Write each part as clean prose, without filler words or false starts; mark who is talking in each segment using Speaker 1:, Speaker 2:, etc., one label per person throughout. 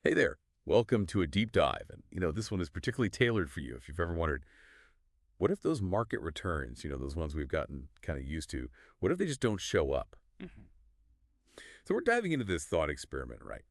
Speaker 1: Hey there. Welcome to a deep dive. And, this one is particularly tailored for you if you've ever wondered, what if those market returns, those ones we've gotten kind of used to, what if they just don't show up?
Speaker 2: Mhm.
Speaker 1: So we're diving into this thought experiment, right?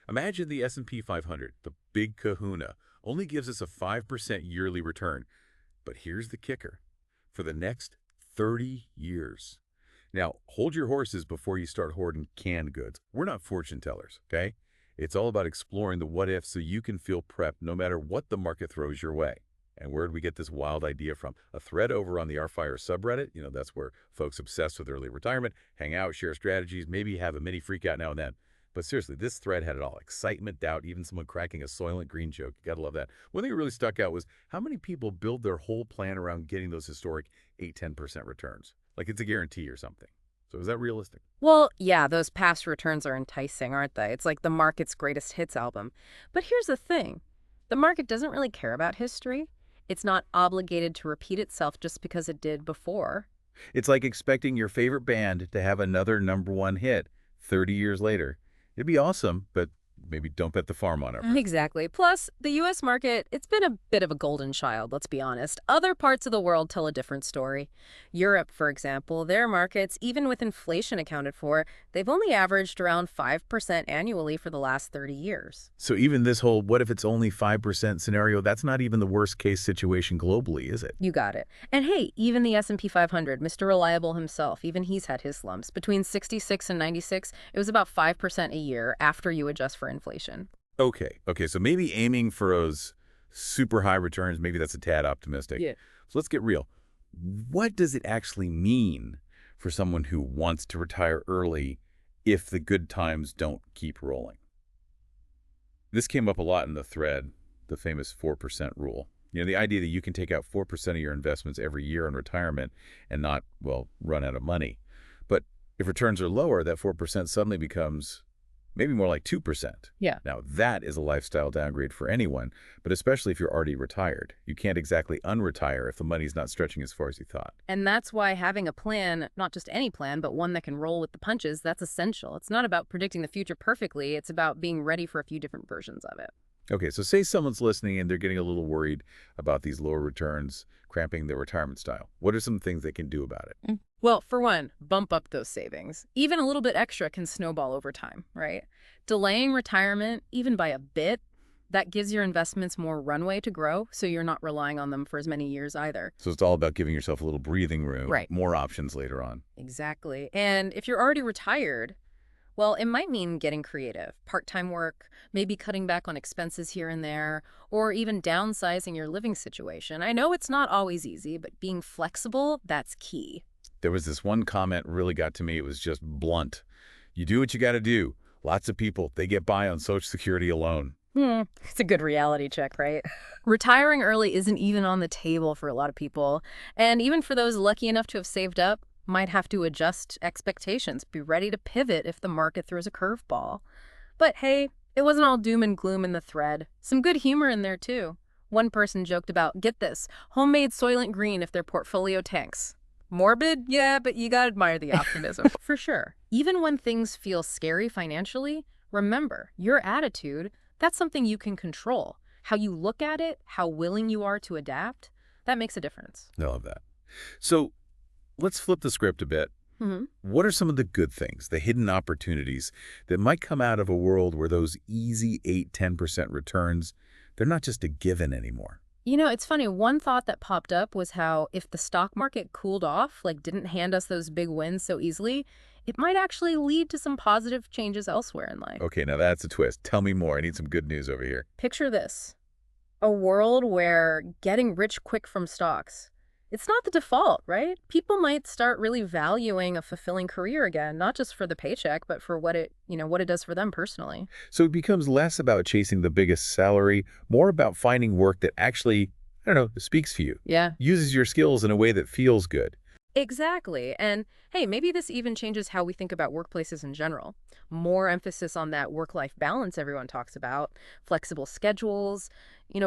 Speaker 1: Imagine the S&P 500, the big kahuna, only gives us a 5% yearly return. But here's the kicker. For the next 30 years. Now, hold your horses before you start hoarding canned goods. We're not fortune tellers, okay? It's all about exploring the what if so you can feel prepped no matter what the market throws your way. And where did we get this wild idea from? A thread over on the R-Fire subreddit. That's where folks obsessed with early retirement hang out, share strategies, maybe have a mini freak out now and then. But seriously, this thread had it all. Excitement, doubt, even someone cracking a Soylent Green joke. You gotta love that. One thing that really stuck out was how many people build their whole plan around getting those historic 8–10% returns. Like it's a guarantee or something. So is that realistic?
Speaker 2: Well, yeah, those past returns are enticing, aren't they? It's like the market's greatest hits album. But here's the thing. The market doesn't really care about history. It's not obligated to repeat itself just because it did before.
Speaker 1: It's like expecting your favorite band to have another #1 hit 30 years later. It'd be awesome, but maybe don't bet the farm on it.
Speaker 2: Exactly. Plus, the U.S. market, it's been a bit of a golden child, let's be honest. Other parts of the world tell a different story. Europe, for example, their markets, even with inflation accounted for, they've only averaged around 5% annually for the last 30 years.
Speaker 1: So even this whole what if it's only 5% scenario, that's not even the worst case situation globally, is it?
Speaker 2: You got it. And hey, even the S&P 500, Mr. Reliable himself, even he's had his slumps. Between 66 and 96, it was about 5% a year after you adjust for inflation.
Speaker 1: Okay, so maybe aiming for those super high returns, maybe that's a tad optimistic.
Speaker 2: Yeah.
Speaker 1: So let's get real. What does it actually mean for someone who wants to retire early if the good times don't keep rolling? This came up a lot in the thread, the famous 4% rule. The idea that you can take out 4% of your investments every year in retirement and not, well, run out of money. But if returns are lower, that 4% suddenly becomes maybe more like 2%.
Speaker 2: Yeah.
Speaker 1: Now, that is a lifestyle downgrade for anyone, but especially if you're already retired. You can't exactly unretire if the money's not stretching as far as you thought.
Speaker 2: And that's why having a plan, not just any plan, but one that can roll with the punches, that's essential. It's not about predicting the future perfectly. It's about being ready for a few different versions of it.
Speaker 1: Okay, so say someone's listening and they're getting a little worried about these lower returns, cramping their retirement style. What are some things they can do about it?
Speaker 2: Well, for one, bump up those savings. Even a little bit extra can snowball over time, right? Delaying retirement, even by a bit, that gives your investments more runway to grow, so you're not relying on them for as many years either.
Speaker 1: So it's all about giving yourself a little breathing room,
Speaker 2: Right.
Speaker 1: more options later on.
Speaker 2: Exactly. And if you're already retired, well, it might mean getting creative. Part-time work, maybe cutting back on expenses here and there, or even downsizing your living situation. I know it's not always easy, but being flexible, that's key.
Speaker 1: There was this one comment really got to me. It was just blunt. You do what you got to do. Lots of people, they get by on Social Security alone.
Speaker 2: It's a good reality check, right? Retiring early isn't even on the table for a lot of people. And even for those lucky enough to have saved up, might have to adjust expectations, be ready to pivot if the market throws a curveball. But hey, it wasn't all doom and gloom in the thread. Some good humor in there, too. One person joked about, get this, homemade Soylent Green if their portfolio tanks. Morbid? Yeah, but you gotta admire the optimism. For sure. Even when things feel scary financially, remember, your attitude, that's something you can control. How you look at it, how willing you are to adapt, that makes a difference.
Speaker 1: I love that. So let's flip the script a bit.
Speaker 2: hmm
Speaker 1: What are some of the good things, the hidden opportunities that might come out of a world where those easy 8–10% returns, they're not just a given anymore?
Speaker 2: It's funny. One thought that popped up was how if the stock market cooled off, like didn't hand us those big wins so easily, it might actually lead to some positive changes elsewhere in life.
Speaker 1: Okay, now that's a twist. Tell me more. I need some good news over here.
Speaker 2: Picture this. A world where getting rich quick from stocks, it's not the default, right? People might start really valuing a fulfilling career again, not just for the paycheck, but for what it does for them personally.
Speaker 1: So it becomes less about chasing the biggest salary, more about finding work that actually, I don't know, speaks for you,
Speaker 2: Yeah.
Speaker 1: uses your skills in a way that feels good.
Speaker 2: Exactly. And hey, maybe this even changes how we think about workplaces in general. More emphasis on that work-life balance everyone talks about, flexible schedules,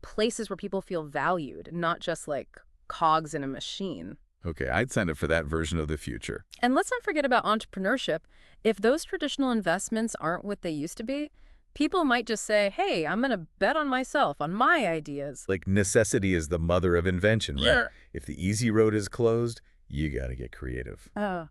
Speaker 2: places where people feel valued, not just like cogs in a machine.
Speaker 1: Okay, I'd sign up for that version of the future.
Speaker 2: And let's not forget about entrepreneurship. If those traditional investments aren't what they used to be, People might just say, hey, I'm going to bet on myself, on my ideas.
Speaker 1: Like necessity is the mother of invention, right?
Speaker 2: Yeah.
Speaker 1: If the easy road is closed, you got to get creative.
Speaker 2: Oh,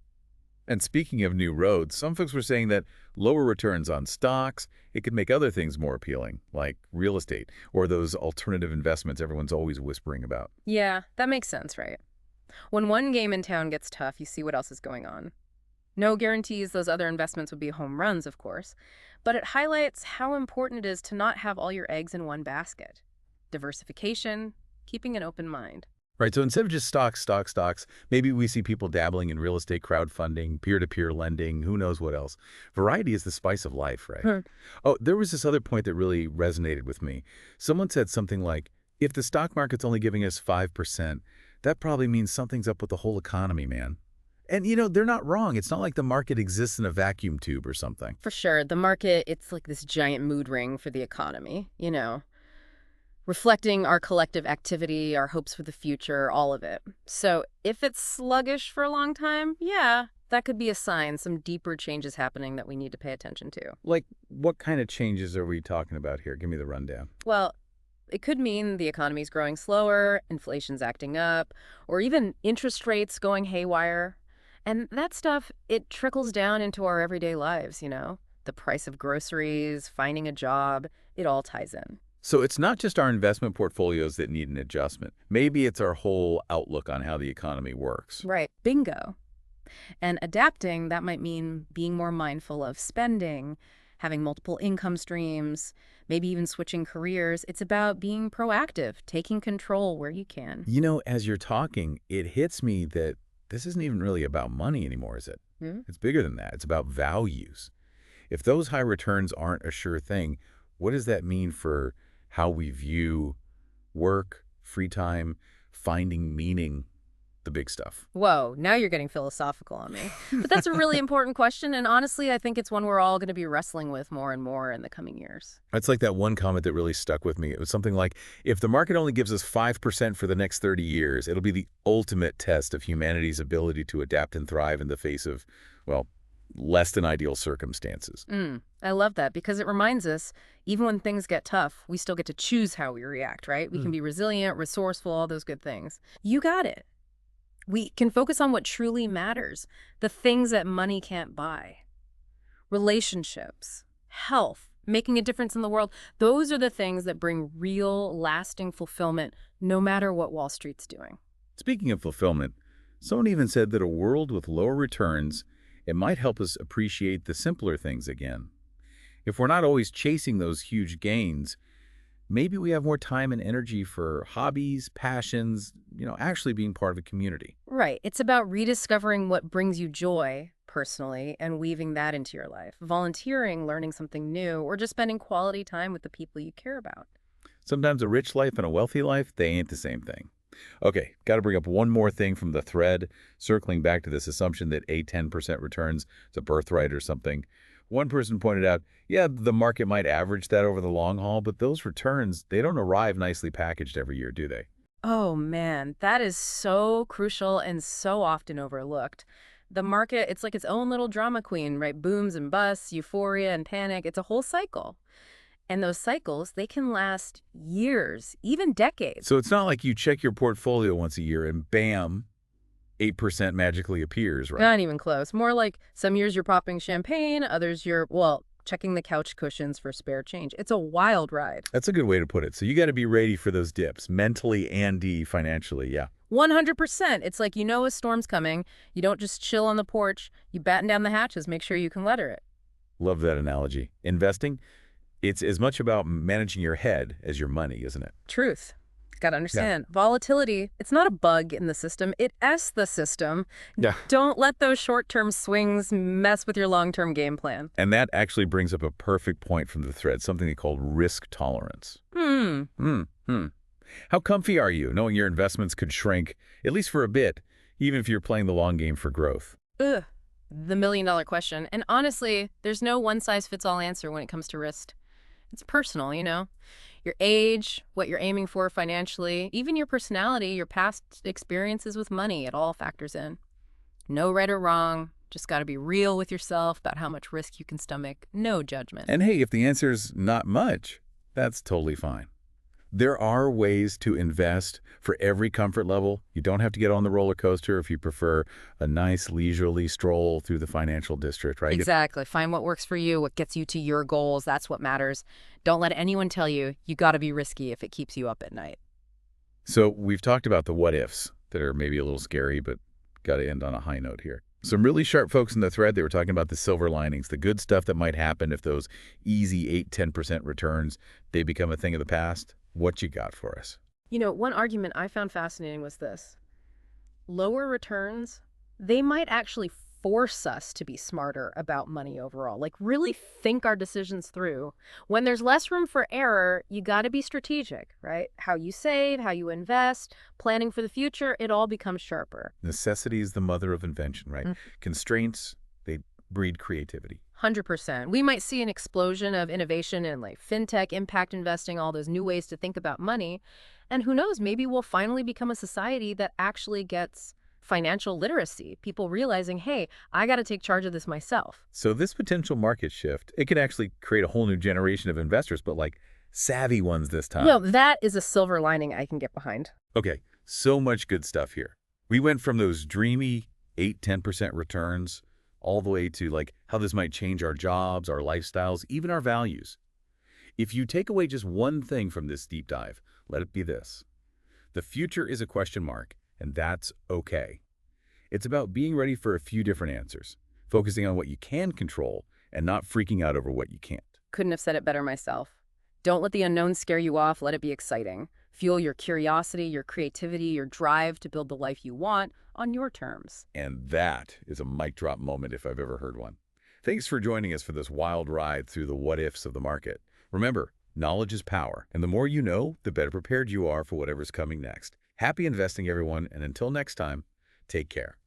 Speaker 1: And speaking of new roads, some folks were saying that lower returns on stocks, it could make other things more appealing, like real estate or those alternative investments everyone's always whispering about.
Speaker 2: yeah, that makes sense, right? When one game in town gets tough, you see what else is going on. No guarantees those other investments would be home runs, of course, but it highlights how important it is to not have all your eggs in one basket. Diversification, keeping an open mind.
Speaker 1: Right, so instead of just stocks, maybe we see people dabbling in real estate crowdfunding, peer-to-peer lending, who knows what else. Variety is the spice of life, right?
Speaker 2: Hmm.
Speaker 1: Oh, there was this other point that really resonated with me. Someone said something like, if the stock market's only giving us 5%, that probably means something's up with the whole economy, man. And, they're not wrong. It's not like the market exists in a vacuum tube or something.
Speaker 2: For sure, the market, it's like this giant mood ring for the economy, reflecting our collective activity, our hopes for the future, all of it. So if it's sluggish for a long time, yeah, that could be a sign some deeper changes happening that we need to pay attention to.
Speaker 1: Like, what kind of changes are we talking about here? Give me the rundown.
Speaker 2: Well, it could mean the economy's growing slower, inflation's acting up, or even interest rates going haywire. And that stuff, it trickles down into our everyday lives. The price of groceries, finding a job, it all ties in.
Speaker 1: So it's not just our investment portfolios that need an adjustment. Maybe it's our whole outlook on how the economy works.
Speaker 2: Right. Bingo. And adapting, that might mean being more mindful of spending, having multiple income streams, maybe even switching careers. It's about being proactive, taking control where you can.
Speaker 1: As you're talking, it hits me that this isn't even really about money anymore, is it?
Speaker 2: Hmm?
Speaker 1: It's bigger than that. It's about values. If those high returns aren't a sure thing, what does that mean for how we view work, free time, finding meaning, the big stuff?
Speaker 2: Whoa, now you're getting philosophical on me. But that's a really important question, and honestly, I think it's one we're all going to be wrestling with more and more in the coming years.
Speaker 1: It's like that one comment that really stuck with me. It was something like, if the market only gives us 5% for the next 30 years, it'll be the ultimate test of humanity's ability to adapt and thrive in the face of, well, less than ideal circumstances.
Speaker 2: I love that because it reminds us, even when things get tough, we still get to choose how we react, right? We can be resilient, resourceful, all those good things. You got it. We can focus on what truly matters, the things that money can't buy. Relationships, health, making a difference in the world. Those are the things that bring real, lasting fulfillment, no matter what Wall Street's doing.
Speaker 1: Speaking of fulfillment, someone even said that a world with lower returns, it might help us appreciate the simpler things again. If we're not always chasing those huge gains, maybe we have more time and energy for hobbies, passions, actually being part of a community.
Speaker 2: Right. It's about rediscovering what brings you joy personally and weaving that into your life. Volunteering, learning something new, or just spending quality time with the people you care about.
Speaker 1: Sometimes a rich life and a wealthy life, they ain't the same thing. Okay, got to bring up one more thing from the thread, circling back to this assumption that a 10% returns is a birthright or something. One person pointed out, yeah, the market might average that over the long haul, but those returns, they don't arrive nicely packaged every year, do they?
Speaker 2: Oh man, that is so crucial and so often overlooked. The market, it's like its own little drama queen, right? Booms and busts, euphoria and panic. It's a whole cycle. And those cycles, they can last years, even decades.
Speaker 1: So it's not like you check your portfolio once a year and bam, 8% magically appears, right?
Speaker 2: Not even close. More like some years you're popping champagne, others you're, well, checking the couch cushions for spare change. It's a wild ride.
Speaker 1: That's a good way to put it. So you got to be ready for those dips, mentally and financially, yeah.
Speaker 2: 100%. It's like you know a storm's coming. You don't just chill on the porch. You batten down the hatches, make sure you can weather it.
Speaker 1: Love that analogy. Investing, it's as much about managing your head as your money, isn't it?
Speaker 2: Truth. Got to understand. Yeah. Volatility, it's not a bug in the system. It's the system.
Speaker 1: Yeah.
Speaker 2: Don't let those short-term swings mess with your long-term game plan.
Speaker 1: And that actually brings up a perfect point from the thread, something they called risk tolerance. How comfy are you knowing your investments could shrink, at least for a bit, even if you're playing the long game for growth?
Speaker 2: Ugh. The million-dollar question. And honestly, there's no one-size-fits-all answer when it comes to risk. It's personal, Your age, what you're aiming for financially, even your personality, your past experiences with money, it all factors in. No right or wrong, Just got to be real with yourself about how much risk you can stomach. No judgment.
Speaker 1: And hey, if the answer's not much, that's totally fine. There are ways to invest for every comfort level. You don't have to get on the roller coaster if you prefer a nice leisurely stroll through the financial district, right?
Speaker 2: Exactly. Find what works for you, what gets you to your goals. That's what matters. Don't let anyone tell you you got to be risky if it keeps you up at night.
Speaker 1: So we've talked about the what ifs that are maybe a little scary, but got to end on a high note here. Some really sharp folks in the thread, they were talking about the silver linings, the good stuff that might happen if those easy 8–10% returns, they become a thing of the past. What you got for us?
Speaker 2: One argument I found fascinating was this. Lower returns, they might actually force us to be smarter about money overall, like really think our decisions through. When there's less room for error, you got to be strategic, right? How you save, how you invest, planning for the future, it all becomes sharper.
Speaker 1: Necessity is the mother of invention, right? Constraints, they breed creativity.
Speaker 2: 100%. We might see an explosion of innovation in like fintech, impact investing, all those new ways to think about money. And who knows, maybe we'll finally become a society that actually gets financial literacy, people realizing, hey, I got to take charge of this myself.
Speaker 1: So this potential market shift, it could actually create a whole new generation of investors, but like savvy ones this time.
Speaker 2: That is a silver lining I can get behind.
Speaker 1: Okay, so much good stuff here. We went from those dreamy 8–10% returns all the way to like how this might change our jobs, our lifestyles, even our values. If you take away just one thing from this deep dive, let it be this. The future is a question mark, and that's okay. It's about being ready for a few different answers, focusing on what you can control and not freaking out over what you can't.
Speaker 2: Couldn't have said it better myself. Don't let the unknown scare you off. Let it be exciting. Fuel your curiosity, your creativity, your drive to build the life you want on your terms.
Speaker 1: And that is a mic drop moment if I've ever heard one. Thanks for joining us for this wild ride through the what-ifs of the market. Remember, knowledge is power, and the more you know, the better prepared you are for whatever's coming next. Happy investing, everyone, and until next time, take care.